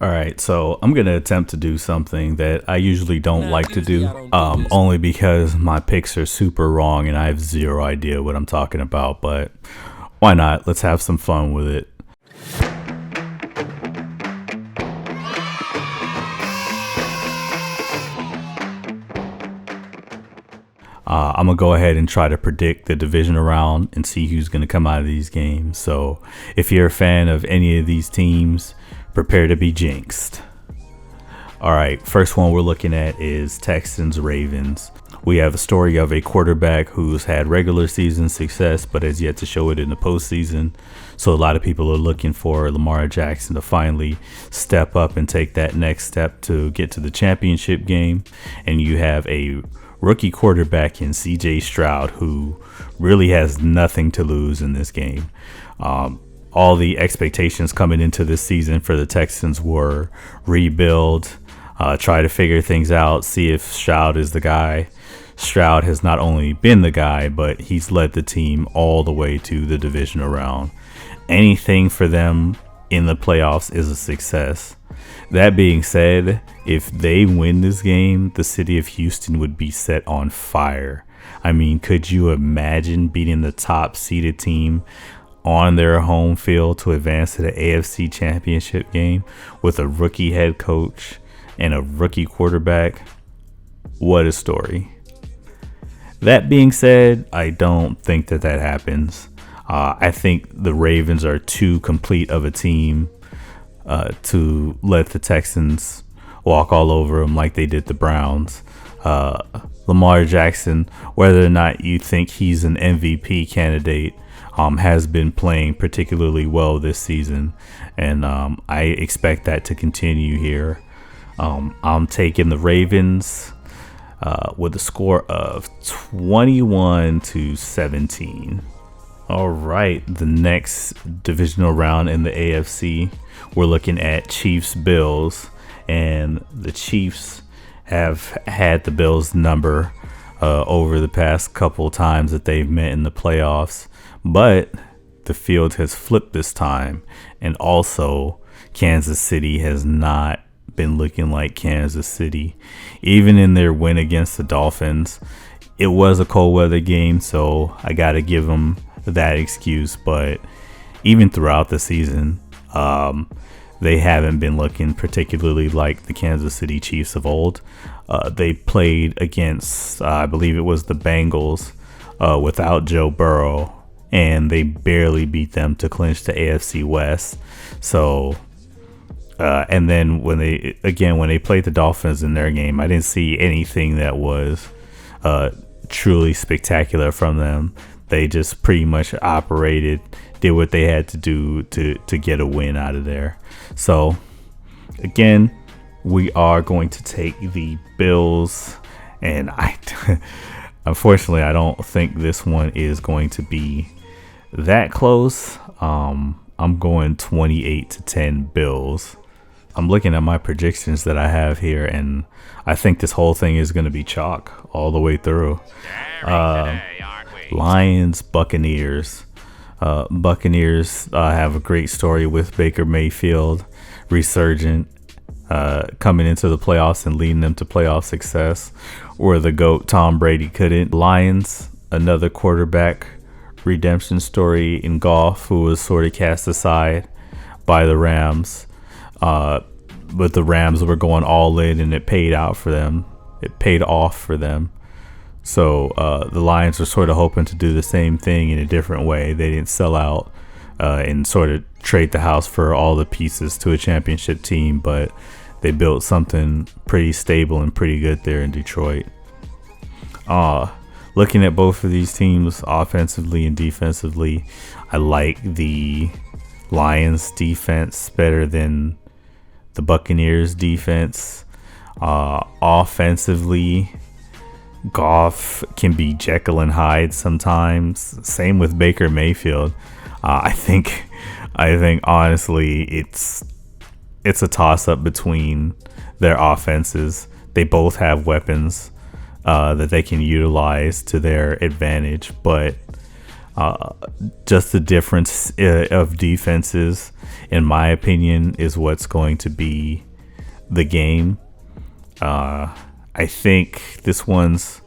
All right, so I'm gonna attempt to do something that I usually don't like to do, only because my picks are super wrong and I have zero idea what I'm talking about. But why not? Let's have some fun with it. I'm gonna go ahead and try to predict the divisional round and see who's gonna come out of these games. So if you're a fan of any of these teams, prepare to be jinxed. All right, first one we're looking at is Texans Ravens. We have a story of a quarterback who's had regular season success but has yet to show it in the postseason. So a lot of people are looking for Lamar Jackson to finally step up and take that next step to get to the championship game. And you have a rookie quarterback in CJ Stroud who really has nothing to lose in this game. All the expectations coming into this season for the Texans were rebuild, try to figure things out, see if Stroud is the guy. Stroud has not only been the guy, but he's led the team all the way to the divisional round. Anything for them in the playoffs is a success. That being said, if they win this game, the city of Houston would be set on fire. I mean, could you imagine beating the top seeded team on their home field to advance to the AFC Championship game with a rookie head coach and a rookie quarterback? What a story. That being said, I don't think that happens. I think the Ravens are too complete of a team to let the Texans walk all over them like they did the Browns. Lamar Jackson, whether or not you think he's an MVP candidate, has been playing particularly well this season, and I expect that to continue here. I'm taking the Ravens with a score of 21-17. All right, the next divisional round in the AFC, we're looking at Chiefs Bills, and the Chiefs have had the Bills number over the past couple times that they've met in the playoffs, but the field has flipped this time, and also Kansas City has not been looking like Kansas City. Even in their win against the Dolphins, it was a cold weather game, so I gotta give them that excuse. But even throughout the season, they haven't been looking particularly like the Kansas City Chiefs of old. They played against, I believe it was the Bengals, without Joe Burrow, and they barely beat them to clinch the AFC West. So and then when they played the Dolphins in their game, I didn't see anything that was truly spectacular from them. They just pretty much operated, did what they had to do to get a win out of there. So again, we are going to take the Bills, and unfortunately I don't think this one is going to be that close. I'm going 28-10 Bills. I'm looking at my predictions that I have here, and I think this whole thing is going to be chalk all the way through. Lions, Buccaneers. Buccaneers have a great story with Baker Mayfield resurgent, coming into the playoffs and leading them to playoff success, where the GOAT Tom Brady couldn't. Lions, another quarterback redemption story in golf, who was sort of cast aside by the Rams. But the Rams were going all in, and it paid out for them. It paid off for them. So the Lions were sort of hoping to do the same thing in a different way. They didn't sell out and sort of trade the house for all the pieces to a championship team, but they built something pretty stable and pretty good there in Detroit. Looking at both of these teams offensively and defensively, I like the Lions defense better than the Buccaneers defense. Offensively, Goff can be Jekyll and Hyde sometimes. Same with Baker Mayfield. I think honestly it's a toss up between their offenses. They both have weapons that they can utilize to their advantage, but Just the difference of defenses, in my opinion, is what's going to be the game. I think this one's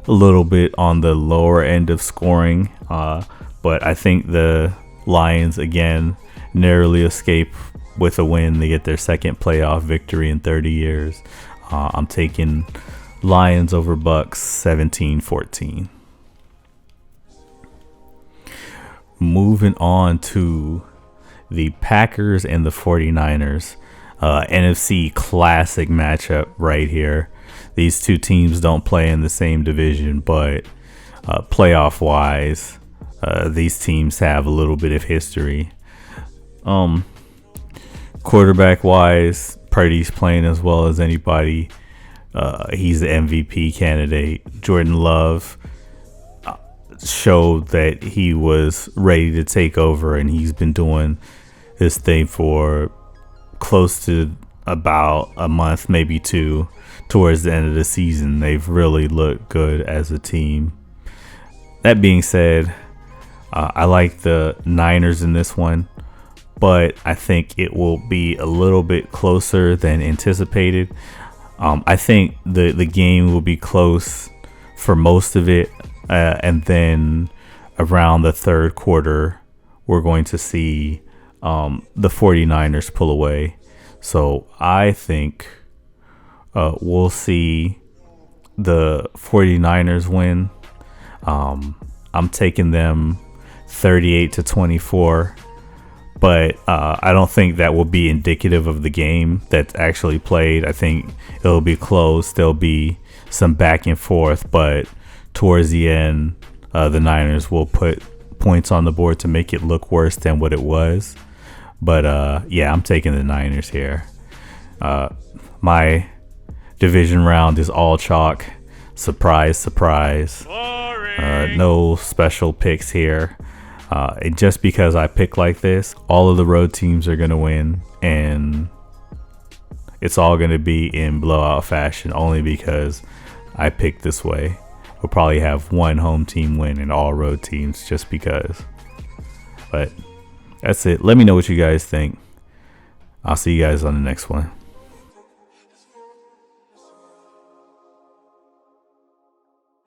a little bit on the lower end of scoring, but I think the Lions again narrowly escape with a win. They get their second playoff victory in 30 years. I'm taking Lions over Bucks 17-14. Moving on to the Packers and the 49ers. NFC classic matchup right here. These two teams don't play in the same division, but playoff wise, these teams have a little bit of history. Quarterback wise, Purdy's playing as well as anybody. He's the MVP candidate. Jordan Love showed that he was ready to take over, and he's been doing this thing for close to about a month, maybe two. Towards the end of the season, they've really looked good as a team. That being said, I like the Niners in this one, but I think it will be a little bit closer than anticipated. I think the game will be close for most of it, and then around the third quarter, we're going to see the 49ers pull away. So I think we'll see the 49ers win. I'm taking them 38-24, but I don't think that will be indicative of the game that's actually played. I think it'll be close. There'll be some back and forth, but towards the end, the Niners will put points on the board to make it look worse than what it was. But yeah, I'm taking the Niners here. My division round is all chalk. Surprise, surprise. No special picks here. Just because I pick like this, all of the road teams are going to win, and it's all going to be in blowout fashion only because I picked this way. We'll probably have one home team win and all road teams just because. But that's it. Let me know what you guys think. I'll see you guys on the next one.